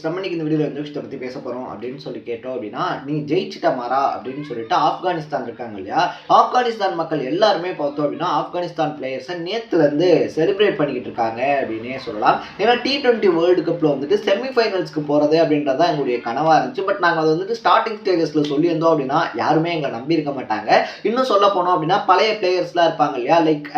Guys, நம்ம இன்னைக்கு இந்த வீடியோவில் எந்த விஷயத்தை பற்றி பேச போகிறோம் அப்படின்னு சொல்லி கேட்டோம் அப்படின்னா, நீ ஜெயிச்சிட்ட மாறா அப்படின்னு சொல்லிட்டு ஆப்கானிஸ்தான் இருக்காங்க இல்லையா, ஆப்கானிஸ்தான் மக்கள் எல்லாருமே பார்த்தோம் அப்படின்னா ஆப்கானிஸ்தான் பிளேயர்ஸை நேற்றுலேருந்து செலிப்ரேட் பண்ணிக்கிட்டு இருக்காங்க அப்படின்னே சொல்லலாம். ஏன்னா T20 வேர்ல்டு கப்பில் வந்துட்டு செமிஃபைனல்ஸ்க்கு போகிறது அப்படின்றது தான் எங்களுடைய கனவாக இருந்துச்சு. பட் நாங்கள் அதை வந்துட்டு ஸ்டார்டிங் ஸ்டேஜஸில் சொல்லியிருந்தோம் அப்படின்னா யாருமே எங்களை நம்பியிருக்க மாட்டாங்க. இன்னும் சொல்ல போனோம் அப்படின்னா பழைய பிளேயர்ஸ்லாம் இருப்பாங்க இல்லையா, லைக்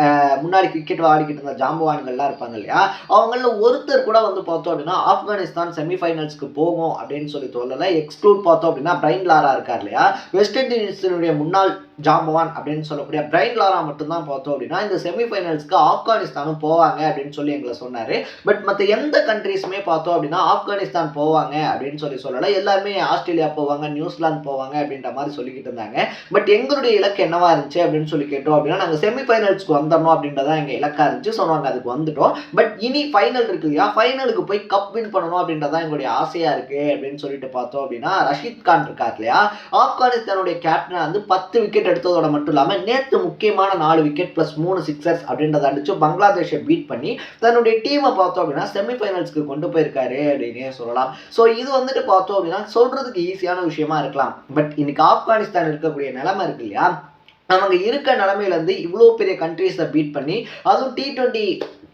முன்னாடி கிரிக்கெட் ஆடிக்கிட்டு இருந்த ஜாம்பவான்கள்லாம் இருப்பாங்க இல்லையா, அவங்கள ஒருத்தர் கூட வந்து பார்த்தோம் அப்படின்னா ஆப்கானிஸ்தான் செமிஃபைனல்ஸ்க்கு போகும் அப்படின்னு சொல்லி சொல்லலை. எக்ஸ்க்ளூட் பார்த்தோம் அப்படின்னா பிரைன் லாரா இருக்கார் இல்லையா, வெஸ்ட் இண்டீஸினுடைய முன்னாள் ஜாம்பவான் அப்படின்னு சொல்லக்கூடிய பிரைன் லாரா மட்டும்தான் பார்த்தோம் அப்படின்னா இந்த செமிஃபைனல்ஸ்க்கு ஆப்கானிஸ்தானும் போவாங்க அப்படின்னு சொல்லி எங்களை சொன்னார். பட் மற்ற எந்த கண்ட்ரீஸுமே பார்த்தோம் அப்படின்னா ஆப்கானிஸ்தான் போவாங்க அப்படின்னு சொல்லலை. எல்லாருமே ஆஸ்திரேலியா போவாங்க, நியூசிலாந்து போவாங்க அப்படின்ற மாதிரி சொல்லிக்கிட்டு இருந்தாங்க. பட் எங்களுடைய இலக்கு என்னவா இருந்துச்சு அப்படின்னு சொல்லி கேட்டோம் அப்படின்னா நாங்கள் செமிஃபைனல்ஸ்க்கு வந்துடணும் அப்படின்றதான் எங்கள் இலக்காக இருந்துச்சு. ஸோ நாங்கள் அதுக்கு வந்துட்டோம். பட் இனி ஃபைனல் இருக்கு இல்லையா, ஃபைனலுக்கு போய் கப் வின் பண்ணணும் அப்படின்றதான் எங்களுடைய ஆசையாக இருக்குது அப்படின்னு சொல்லிட்டு பார்த்தோம் அப்படின்னா ரஷீத் கான் இருக்கார் இல்லையா, ஆப்கானிஸ்தானுடைய கேப்டனை வந்து 10 விக்கெட் எடுத்ததோட மட்டும் இல்லாமல் நேற்று முக்கியமான 4 விக்கெட் ப்ளஸ் 3 சிக்ஸர்ஸ் அப்படின்றத அடிச்சு பங்களாதேஷை பீட் பண்ணி தன்னுடைய டீமை பார்த்தோம் அப்படின்னா செமிஃபைனல்ஸ்க்கு கொண்டு போயிருக்காரு அப்படின்னே சொல்லலாம். ஸோ இது வந்துட்டு பார்த்தோம் அப்படின்னா சொல்றதுக்கு ஈஸியான விஷயமா இருக்கலாம். பட் இன்னைக்கு ஆப்கானிஸ்தான் இருக்கக்கூடிய நிலைமை இருக்கு இல்லையா, அவங்க இருக்க நிலைமையிலேருந்து இவ்வளோ பெரிய கண்ட்ரீஸை பீட் பண்ணி அதுவும் T20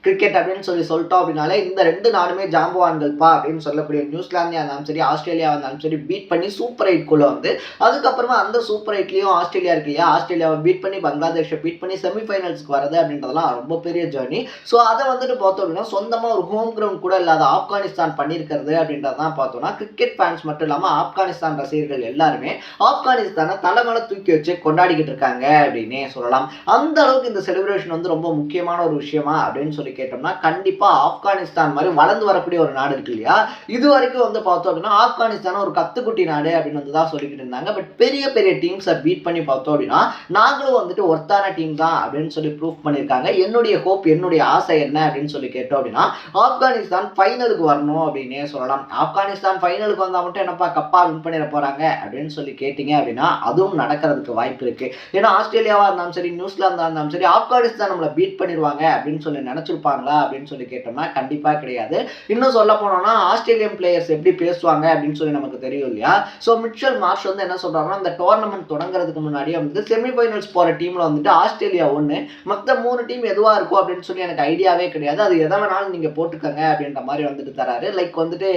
கிரிக்கெட் அப்படின்னு சொல்லிட்டோம் அப்படின்னாலே இந்த 2 நாடுமே ஜாம்பவான்கள்ப்பா அப்படின்னு சொல்லக்கூடிய நியூசிலாந்தியா இருந்தாலும் சரி ஆஸ்திரேலியா இருந்தாலும் சரி பீட் பண்ணி சூப்பர் 8 வந்து அதுக்கப்புறமா அந்த சூப்பர் 8லையும் ஆஸ்திரேலியா இருக்கு இல்லையா, ஆஸ்திரேலியாவை பீட் பண்ணி பங்களாதேஷை பீட் பண்ணி செமிஃபைனல்ஸ்க்கு வரது அப்படின்றதெல்லாம் ரொம்ப பெரிய ஜேர்னி. ஸோ அதை வந்துட்டு பார்த்தோம் அப்படின்னா சொந்தமாக ஒரு ஹோம் கிரவுண்ட் கூட இல்லாத ஆப்கானிஸ்தான் பண்ணியிருக்கிறது அப்படின்றதான் பார்த்தோம்னா கிரிக்கெட் ஃபேன்ஸ் மட்டும் இல்லாமல் ஆப்கானிஸ்தான் ரசிகர்கள் எல்லாருமே ஆப்கானிஸ்தானை தலைமையில தூக்கி வச்சு கொண்டாடிக்கிட்டு இருக்காங்க அப்படின்னே சொல்லலாம். அந்த அளவுக்கு இந்த செலிப்ரேஷன் வந்து ரொம்ப முக்கியமான ஒரு விஷயமா அப்படின்னு கேட்டோம்னா கண்டிப்பா ஆப்கானிஸ்தான் மாதிரி வளர்ந்து வரக்கூடிய ஒரு நாடு இருக்கு இல்லையா, இது வரைக்கும் வந்து பார்த்தோம் அப்படின்னா ஆப்கானிஸ்தான் ஒரு கத்துக்குட்டி நாடு அப்படின்னு வந்து தான் சொல்லிக்கிட்டு இருந்தாங்க. பட் பெரிய பெரிய டீம்ஸை பீட் பண்ணி பார்த்தோம் அப்படின்னா நாங்களும் வந்துட்டு ஒர்த்தான டீம் தான் அப்படின்னு சொல்லி ப்ரூவ் பண்ணியிருக்காங்க. என்னுடைய ஹோப், என்னுடைய ஆசை என்ன அப்படின்னு சொல்லி கேட்டோம் அப்படின்னா ஆப்கானிஸ்தான் ஃபைனலுக்கு வரணும் அப்படின்னே சொல்லலாம். ஆப்கானிஸ்தான் ஃபைனலுக்கு வந்தால் மட்டும் என்னப்பா கப்பா வின் பண்ணிட போறாங்க அப்படின்னு சொல்லி கேட்டீங்க அப்படின்னா அதுவும் நடக்கிறதுக்கு வாய்ப்பு இருக்கு. ஏன்னா ஆஸ்திரேலியாவா இருந்தாலும் சரி நியூசிலாந்தா இருந்தாலும் சரி ஆப்கானிஸ்தான் நம்மளை பீட் பண்ணிடுவாங்க அப்படின்னு சொல்லி நினைச்சிருப்பாங்களா அப்படின்னு சொல்லி கேட்டோம்னா கண்டிப்பா கிடையாது. இன்னும் சொல்ல போனோம்னா ஆஸ்திரேலியன் பிளேயர்ஸ் எப்படி பேசுவாங்க அப்படின்னு சொல்லி நமக்கு தெரியும் இல்லையா. ஸோ மிச்சல் மார்ஷ் வந்து என்ன சொல்றாருன்னா இந்த டோர்னமெண்ட் தொடங்குறதுக்கு முன்னாடியே வந்து செமிஃபைனல்ஸ் போற டீம்ல வந்துட்டு ஆஸ்திரேலியா 1 மற்ற 3 டீம் எதுவா இருக்கும் அப்படின்னு சொல்லி எனக்கு ஐடியாவே கிடையாது, அது எதை வேணாலும் நீங்க போட்டுக்கங்க அப்படின்ற மாதிரி வந்துட்டு தராரு. லைக் வந்துட்டு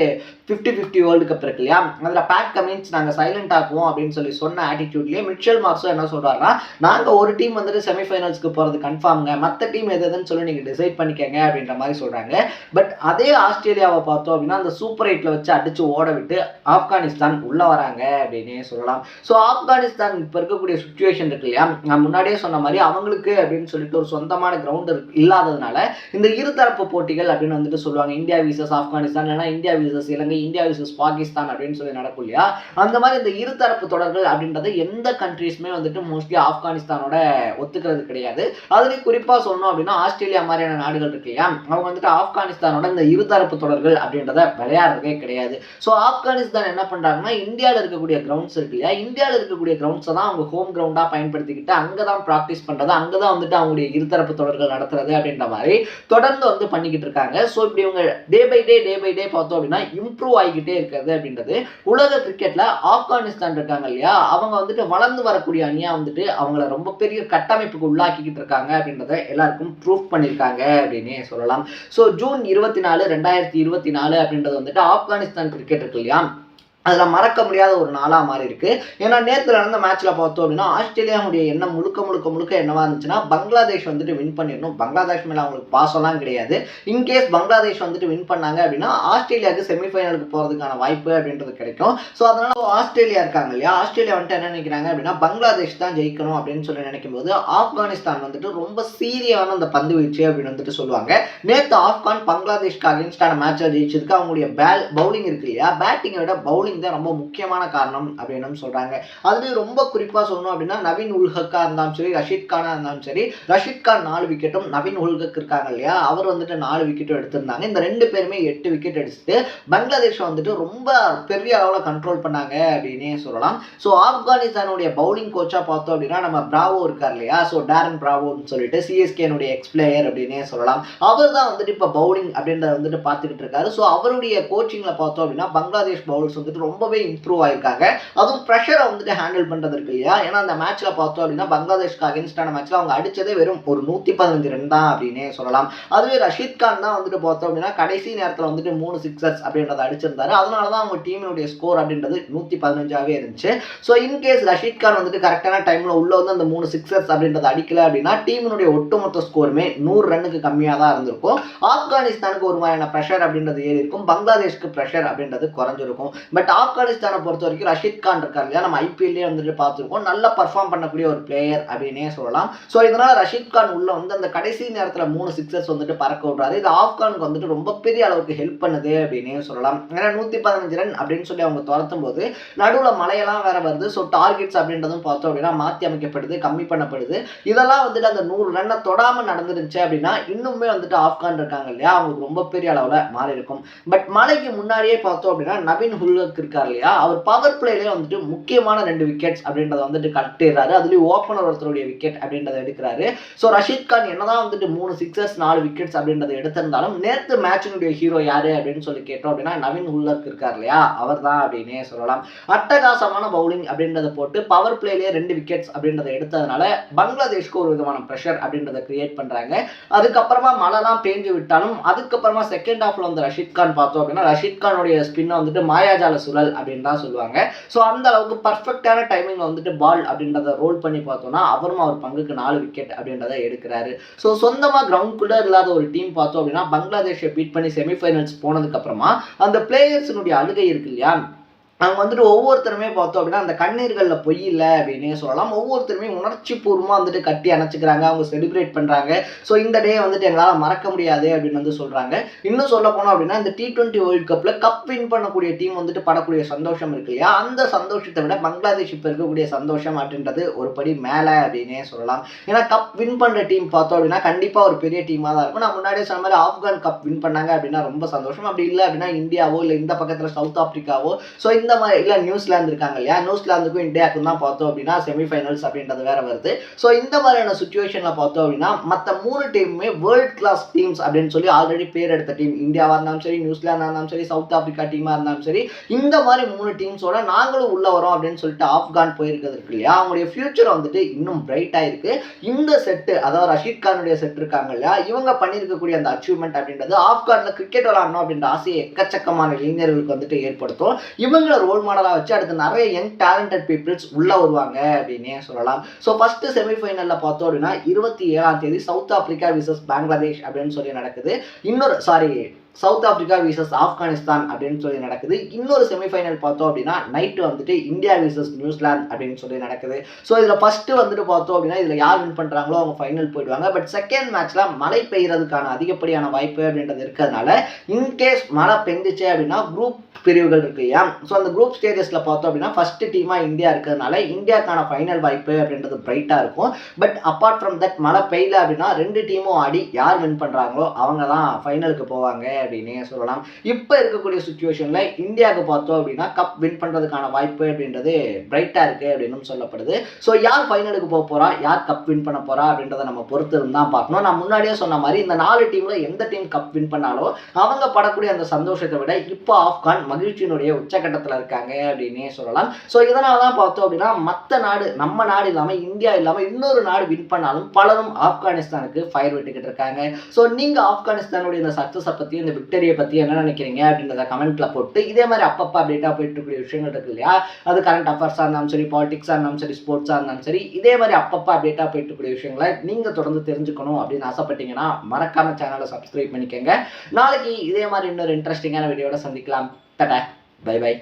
50-50 வேர்ல்டு கப் இருக்கு இல்லையா, அதுல பேட் கமின்ஸ் நாங்க சைலண்ட் ஆக்குவோம் அப்படின்னு சொல்லி சொன்ன ஆட்டிடியூட்லயே மிச்சல் மார்ஷும் என்ன சொல்றாருன்னா நாங்க ஒரு டீம் வந்துட்டு செமிஃபைனல்ஸ்க்கு போறது கன்ஃபார்ம்ங்க, மற்ற டீம் எதுன்னு சொல்லி நீங்க டிசைட் பண்ணிக்கங்க அப்படின்ற மாதிரி சொல்றாங்க. பட் அதே ஆஸ்திரேலியாவை பார்த்தோம் அப்படின்னா அந்த சூப்பர் 8ல வச்சு அடிச்சு ஓட விட்டு ஆப்கானிஸ்தான் உள்ள வராங்க அப்படின்னே சொல்லலாம். ஸோ ஆப்கானிஸ்தான் இப்போ இருக்கக்கூடிய சுச்சுவேஷன் இருக்கு இல்லையா, நான் முன்னாடியே சொன்ன மாதிரி அவங்களுக்கு அப்படின்னு சொல்லிட்டு ஒரு சொந்தமான கிரவுண்ட் இல்லாததுனால இந்த இருதரப்பு போட்டிகள் அப்படின்னு வந்துட்டு சொல்லுவாங்க. இந்தியா விசஸ் ஆப்கானிஸ்தான், இல்லைன்னா இந்தியா விசஸ் இலங்கை, இந்தியா விசஸ் பாகிஸ்தான் அப்படின்னு சொல்லி நடக்கும் இல்லையா. அந்த மாதிரி இந்த இருதரப்பு தொடர்கள் அப்படின்றது எந்த கண்ட்ரீஸுமே வந்துட்டு மோஸ்ட்லி ஆப்கானிஸ்தானோட ஒத்துக்கிறது கிடையாது. அதுலேயும் குறிப்பாக சொல்லணும் அப்படின்னா ஆஸ்திரேலியா மாதிரியான நாடுகள் இருக்கு இல்லையா, அவங்க வந்துட்டு ஆப்கானிஸ்தானோட இந்த இருதரப்பு தொடர்கள் அப்படின்றத விளையாடுறதே கிடையாது. ஸோ ஆப்கானிஸ்தான் என்ன பண்றாங்கன்னா இந்தியாவில் இருக்கக்கூடிய கிரவுண்ட்ஸ் இருக்கு இல்லையா, இந்தியாவில் இருக்கக்கூடிய கிரவுண்ட்ஸை தான் அவங்க ஹோம் கிரவுண்டா பயன்படுத்திக்கிட்டு அங்கே தான் ப்ராக்டிஸ் பண்றது, அங்கே தான் வந்துட்டு அவங்களுடைய இருதரப்பு தொடர்கள் நடத்துறது அப்படின்ற மாதிரி தொடர்ந்து வந்து பண்ணிக்கிட்டு இருக்காங்க. ஸோ இப்படி இவங்க டே பை டே பார்த்தோம் அப்படின்னா இம்ப்ரூவ் ஆகிக்கிட்டே இருக்கிறது அப்படின்றது உலக கிரிக்கெட்ல ஆப்கானிஸ்தான் இருக்காங்க இல்லையா, அவங்க வந்துட்டு வளர்ந்து வரக்கூடிய அணியா வந்துட்டு அவங்கள ரொம்ப பெரிய கட்டமைப்புக்கு உள்ளாக்கிக்கிட்டு இருக்காங்க அப்படின்றத எல்லாருக்கும் ப்ரூவ் பண்ணியிருக்காங்க அப்படின்னே சொல்லலாம். ஸோ ஜூன் 24, 2024 அப்படின்றது வந்துட்டு ஆப்கானிஸ்தான் கிரிக்கெட் இருக்கு இல்லையா, அதில் மறக்க முடியாத ஒரு நாளாக மாறி இருக்கு. ஏன்னா நேற்று நடந்த மேட்ச்சில் பார்த்தோம் அப்படின்னா ஆஸ்திரேலியாவுடைய எண்ணம் முழுக்க என்னவா இருந்துச்சுன்னா பங்களாதேஷ் வந்துட்டு வின் பண்ணிடணும், பங்களாதேஷ் மேலே அவங்களுக்கு பாசம்லாம் கிடையாது. இன்கேஸ் பங்களாதேஷ் வந்துட்டு வின் பண்ணாங்க அப்படின்னா ஆஸ்திரேலியாவுக்கு செமிஃபைனலுக்கு போகிறதுக்கான வாய்ப்பு அப்படின்றது கிடைக்கும். ஸோ அதனால ஆஸ்திரேலியா இருக்காங்க இல்லையா, ஆஸ்திரேலியா வந்துட்டு என்ன நினைக்கிறாங்க அப்படின்னா பங்களாதேஷ் தான் ஜெயிக்கணும் அப்படின்னு சொல்லி நினைக்கும் போது ஆப்கானிஸ்தான் வந்துட்டு ரொம்ப சீரியஸான அந்த பந்து வீச்சு அப்படின்னு வந்துட்டு சொல்லுவாங்க. நேற்று ஆப்கான் பங்களாதேஷ்க்கு அகேன்ஸ்டான மேட்சை ஜெயிச்சதுக்கு அவங்களுடைய பவுலிங் இருக்கு இல்லையா, பேட்டிங்கை விட பவுலிங் பவுலிங் தான் ரொம்ப முக்கியமான காரணம் அப்படின்னு சொல்றாங்க. அதுலேயும் ரொம்ப குறிப்பாக சொல்லணும் அப்படின்னா நவீன் உல் ஹக்கா இருந்தாலும் சரி, ரஷீத் கானா இருந்தாலும் சரி, ரஷீத் கான் 4 விக்கெட்டும், நவீன் உல் ஹக் இருக்காங்க இல்லையா, அவர் வந்துட்டு 4 விக்கெட்டும் எடுத்திருந்தாங்க. இந்த 2 பேருமே 8 விக்கெட் எடுத்துட்டு பங்களாதேஷ் வந்துட்டு ரொம்ப பெரிய அளவில் கண்ட்ரோல் பண்ணாங்க அப்படின்னே சொல்லலாம். ஸோ ஆப்கானிஸ்தானுடைய பவுலிங் கோச்சா பார்த்தோம் அப்படின்னா நம்ம பிராவோ இருக்கார் இல்லையா, ஸோ டேரன் பிராவோன்னு சொல்லிட்டு சிஎஸ்கேனுடைய எக்ஸ் பிளேயர் அப்படின்னே சொல்லலாம். அவர் தான் வந்துட்டு இப்போ பவுலிங் அப்படின்றத வந்துட்டு பார்த்துக்கிட்டு இருக்காரு. ஸோ அவருடைய கோச்சிங்கில் பார்த்தோம் அப்படின்னா பங்களாதேஷ் பவுலர்ஸ் வந்துட்டு ரொம்பவே இம்ப்ரூவ் ஆயிருக்காங்க. அதுவும் ப்ரெஷரை வந்துட்டு ஹேண்டில் பண்ணுறது இருக்கு இல்லையா. ஏன்னா அந்த மேட்ச்சில் பார்த்தோம் அப்படின்னா பங்களாதேஷ்க்கு அகேன்ஸ்டான மேட்ச்சில் அவங்க அடித்ததே வெறும் ஒரு 115 ரன் தான் அப்படின்னே சொல்லலாம். அதுவே ரஷீத் கான் தான் வந்துட்டு பார்த்தோம் அப்படின்னா கடைசி நேரத்தில் வந்துட்டு 3 சிக்ஸர்ஸ் அப்படின்றத அடிச்சிருந்தாரு. அதனால தான் அவங்க டீமினுடைய ஸ்கோர் அப்படின்றது 115ஆகவே இருந்துச்சு. ஸோ இன்கேஸ் ரஷீத் கான் வந்துட்டு கரெக்டான டைமில் உள்ள வந்து அந்த 3 சிக்ஸர்ஸ் அப்படின்றத அடிக்கல அப்படின்னா டீமினுடைய ஒட்டுமொத்த ஸ்கோருமே 100 ரன்னுக்கு கம்மியாக தான் இருந்திருக்கும். ஆப்கானிஸ்தானுக்கு ஒரு மாதிரியான ப்ரெஷர் அப்படின்றது ஏறி இருக்கும், பங்களாதேஷ்க்கு ப்ரெஷர் அப்படின்றது குறைஞ்சிருக்கும். பட் ஆப்கானிஸ்தானை பொறுத்த வரைக்கும் ரஷீத் கான் இருக்கார் இல்லையா, நம்ம ஐபிஎல்லே வந்துட்டு பார்த்துருக்கோம், நல்லா பர்ஃபார்ம் பண்ணக்கூடிய ஒரு பிளேயர் அப்படின்னே சொல்லலாம். ஸோ இதனால ரஷீத் கான் உள்ள வந்து அந்த கடைசி நேரத்தில் 3 சிக்ஸர்ஸ் வந்துட்டு பறக்க விடுறாரு. இது ஆப்கானுக்கு வந்துட்டு ரொம்ப பெரிய அளவுக்கு ஹெல்ப் பண்ணுது அப்படின்னே சொல்லலாம். ஏன்னா 115 ரன் அப்படின்னு சொல்லி அவங்க துரத்தும் போது நடுவில் மழையெல்லாம் வேற வருது. ஸோ டார்கெட்ஸ் அப்படின்றதும் பார்த்தோம் அப்படின்னா மாற்றி அமைக்கப்படுது, கம்மி பண்ணப்படுது. இதெல்லாம் வந்துட்டு அந்த 100 ரன்னை தொடாமல் நடந்துருந்துச்சு அப்படின்னா இன்னுமே வந்துட்டு ஆப்கான் இருக்காங்க இல்லையா, அவங்களுக்கு ரொம்ப பெரிய அளவில் மாறி இருக்கும். பட் மழைக்கு முன்னாடியே பார்த்தோம் அப்படின்னா நவீன் உல் ஹக் இருக்கார் இல்லையா, அவர் பவர் பிளேலேயே வந்துட்டு முக்கியமான 2 விக்கெட்ஸ் அப்படின்றத வந்துட்டு கட்டிடுறாரு. அதுலேயும் ஓப்பனர் ஒருத்தருடைய விக்கெட் அப்படின்றத எடுக்கிறாரு. ஸோ ரஷீத் கான் என்னதான் வந்துட்டு 3 சிக்ஸர்ஸ் 4 விக்கெட்ஸ் அப்படின்றத எடுத்திருந்தாலும் நேற்று மேட்சினுடைய ஹீரோ யாரு அப்படின்னு சொல்லி கேட்டோம் அப்படின்னா நவீன் உல் ஹக் இருக்கார் இல்லையா, அவர் தான் அப்படின்னே சொல்லலாம். அட்டகாசமான பவுலிங் அப்படின்றத போட்டு பவர் பிளேலேயே 2 விக்கெட்ஸ் அப்படின்றத எடுத்ததுனால பங்களாதேஷ்க்கு ஒரு விதமான ப்ரெஷர் அப்படின்றத கிரியேட் பண்றாங்க. அதுக்கப்புறமா மழைலாம் பேஞ்சு விட்டாலும் அதுக்கப்புறமா செகண்ட் ஹாஃப்ல வந்து ரஷீத் கான் பார்த்தோம் அப்படின்னா ரஷீத் கானுடைய ஸ்பின்னை வந்துட்டு மாயாஜால சுழல் அப்படின்னு தான் சொல்லுவாங்க. ஸோ அந்த அளவுக்கு பர்ஃபெக்டான டைமிங்ல வந்துட்டு பால் அப்படின்றத ரோல் பண்ணி பார்த்தோம்னா அவரும் அவர் பங்குக்கு 4 விக்கெட் அப்படின்றத எடுக்கிறாரு. ஸோ சொந்தமாக கிரவுண்ட்குள்ளே இல்லாத ஒரு டீம் பார்த்தோம் அப்படின்னா பங்களாதேஷை பீட் பண்ணி செமிஃபைனல்ஸ் போனதுக்கு அப்புறமா அந்த பிளேயர்ஸினுடைய அழுகை இருக்கு இல்லையா, அவங்க வந்துட்டு ஒவ்வொருத்தருமே பார்த்தோம் அப்படின்னா அந்த கண்ணீர்களில் பொய் இல்லை அப்படின்னே சொல்லலாம். ஒவ்வொருத்தருமே உணர்ச்சி பூர்வமாக வந்துட்டு கட்டி அணைச்சிக்கிறாங்க, அவங்க செலிப்ரேட் பண்ணுறாங்க. ஸோ இந்த டே வந்துட்டு எங்களால் மறக்க முடியாது அப்படின்னு வந்து சொல்கிறாங்க. இன்னும் சொல்ல போனோம் அப்படின்னா இந்த T20 வேர்ல்டு கப்பில் கப் வின் பண்ணக்கூடிய டீம் வந்துட்டு படக்கூடிய சந்தோஷம் இருக்கு இல்லையா, அந்த சந்தோஷத்தை விட பங்களாதேஷ் இப்போ இருக்கக்கூடிய சந்தோஷம் அப்படின்றது ஒரு படி மேலே அப்படின்னே சொல்லலாம். ஏன்னா கப் வின் பண்ணுற டீம் பார்த்தோம் அப்படின்னா கண்டிப்பாக ஒரு பெரிய டீமாக தான் இருக்கும். நான் முன்னாடியே சொன்ன மாதிரி ஆப்கான் கப் வின் பண்ணாங்க அப்படின்னா ரொம்ப சந்தோஷம். அப்படி இல்லை அப்படின்னா இந்தியாவோ இல்லை இந்த பக்கத்தில் சவுத் ஆப்பிரிக்காவோ, ஸோ இந்த மாதிரி இல்லை நியூசிலாந்து இருக்காங்க இல்லையா, நியூசிலாந்துக்கும் இந்தியாவுக்கும் தான் பார்த்தோம் அப்படின்னா செமிஃபைனல்ஸ் அப்படின்றது வேற வருது. ஸோ இந்த மாதிரியான சுச்சுவேஷனில் பார்த்தோம் அப்படின்னா மற்ற 3 டீமுமே வேர்ல்ட் கிளாஸ் டீம்ஸ் அப்படின்னு சொல்லி ஆல்ரெடி பேர் எடுத்த டீம், இந்தியாவாக இருந்தாலும் சரி, நியூசிலாண்டாக இருந்தாலும் சரி, சவுத் ஆப்பிரிக்கா டீமாக இருந்தாலும் சரி, இந்த மாதிரி 3 டீம்ஸோட நாங்களும் உள்ள வரோம் அப்படின்னு சொல்லிட்டு ஆப்கான் போயிருக்கிறது இருக்கு இல்லையா, அவங்களுடைய ஃபியூச்சர் வந்துட்டு இன்னும் பிரைட்டாக இருக்கு. இந்த செட்டு அதாவது ரஷீத் கானுடைய செட் இருக்காங்க இல்லையா, இவங்க பண்ணியிருக்கக்கூடிய அந்த அச்சீவ்மெண்ட் அப்படின்றது ஆப்கானில் கிரிக்கெட் விளாடணும் அப்படின்ற ஆசையை எக்கச்சக்கமான இளைஞர்களுக்கு வந்துட்டு ஏற்படுத்தும். இவங்களை ரோல் மாடலாக வச்சு அடுத்து நிறைய யங் டேலண்டட் பீப்புள்ஸ் உள்ள வருவாங்க அப்படின்னே சொல்லலாம். ஸோ ஃபர்ஸ்ட் செமிஃபைனலில் பார்த்தோம் அப்படின்னா 27ஆம் தேதி சவுத் ஆப்பிரிக்கா விசஸ் பங்களாதேஷ் அப்படின்னு சொல்லி நடக்குது. சவுத் ஆப்பிரிக்கா விசஸ் ஆப்கானிஸ்தான் அப்படின்னு சொல்லி நடக்குது. இன்னொரு செமிஃபைனல் பார்த்தோம் அப்படின்னா நைட்டு வந்துட்டு இந்தியா விசஸ் நியூசிலாந்து அப்படின்னு சொல்லி நடக்குது. ஸோ இதில் ஃபர்ஸ்ட் வந்துட்டு பார்த்தோம் அப்படின்னா இதில் யார் வின் பண்ணுறாங்களோ அவங்க ஃபைனல் போயிடுவாங்க. பட் செகண்ட் மேட்ச்ல மழை பெய்யறதுக்கான அதிகப்படியான வாய்ப்பு அப்படின்றது இருக்கிறதுனால இன்கேஸ் மழை பெஞ்சிச்சு அப்படின்னா குரூப் பிரிவுகள் இருக்கு இல்லையா, ஸோ அந்த குரூப் ஸ்டேஜஸ்ல பார்த்தோம் அப்படின்னா ஃபர்ஸ்ட் டீமா இந்தியா இருக்கிறதுனால இந்தியாக்கான ஃபைனல் வாய்ப்பு அப்படின்றது பிரைட்டா இருக்கும். பட் அப்பார்ட் ஃப்ரம் தட் மழை பெய்யல அப்படின்னா 2 டீமும் ஆடி யார் வின் பண்றாங்களோ அவங்க தான் ஃபைனலுக்கு போவாங்க அப்படின்னே சொல்லலாம். இப்போ இருக்கக்கூடிய சுச்சுவேஷன்ல இந்தியாவுக்கு பார்த்தோம் அப்படின்னா கப் வின் பண்றதுக்கான வாய்ப்பு அப்படின்றது பிரைட்டா இருக்கு அப்படின்னு சொல்லப்படுது. ஸோ யார் ஃபைனலுக்கு போக போறா, யார் கப் வின் பண்ண போறா அப்படின்றத நம்ம பொறுத்து இருந்தால் பார்க்கணும். நான் முன்னாடியே சொன்ன மாதிரி இந்த 4 டீம்ல எந்த டீம் கப் வின் பண்ணாலோ அவங்க படக்கூடிய அந்த சந்தோஷத்தை விட இப்போ ஆப்கான் மகிழ்ச்சியினுடைய உச்சகட்டத்தில் இருக்காங்க அப்படின்னே சொல்லலாம். ஸோ இதனால தான் பார்த்தோம் அப்படின்னா மற்ற நாடு, நம்ம நாடு இல்லாமல் இந்தியா இல்லாமல் இன்னொரு நாடு வின் பண்ணாலும் பலரும் ஆப்கானிஸ்தானுக்கு ஃபயர் விட்டுக்கிட்டு இருக்காங்க. ஸோ நீங்கள் ஆப்கானிஸ்தானுடைய இந்த சக்ஸஸை பற்றி, இந்த விக்டரியை பற்றி என்ன நினைக்கிறீங்க அப்படின்றத கமெண்ட்ல போட்டு இதே மாதிரி அப்பப்போ அப்டேட்டாக போயிட்டு இருக்கக்கூடிய விஷயங்கள் இருக்கு இல்லையா, அது கரண்ட் அஃபேர்ஸாக இருந்தாலும் சரி, பாலிடிக்ஸாக இருந்தாலும் சரி, ஸ்போர்ட்ஸாக இருந்தாலும் சரி, இதே மாதிரி அப்பப்போ அப்டேட்டாக போயிட்டு இருக்கக்கூடிய விஷயங்களை நீங்கள் தொடர்ந்து தெரிஞ்சுக்கணும் அப்படின்னு ஆசைப்பட்டீங்கன்னா மறக்காம சேனலை சப்ஸ்கிரைப் பண்ணிக்கோங்க. நாளைக்கு இதே மாதிரி இன்னொரு இன்ட்ரெஸ்டிங்கான வீடியோட சந்திக்கலாம். Tata, bye by.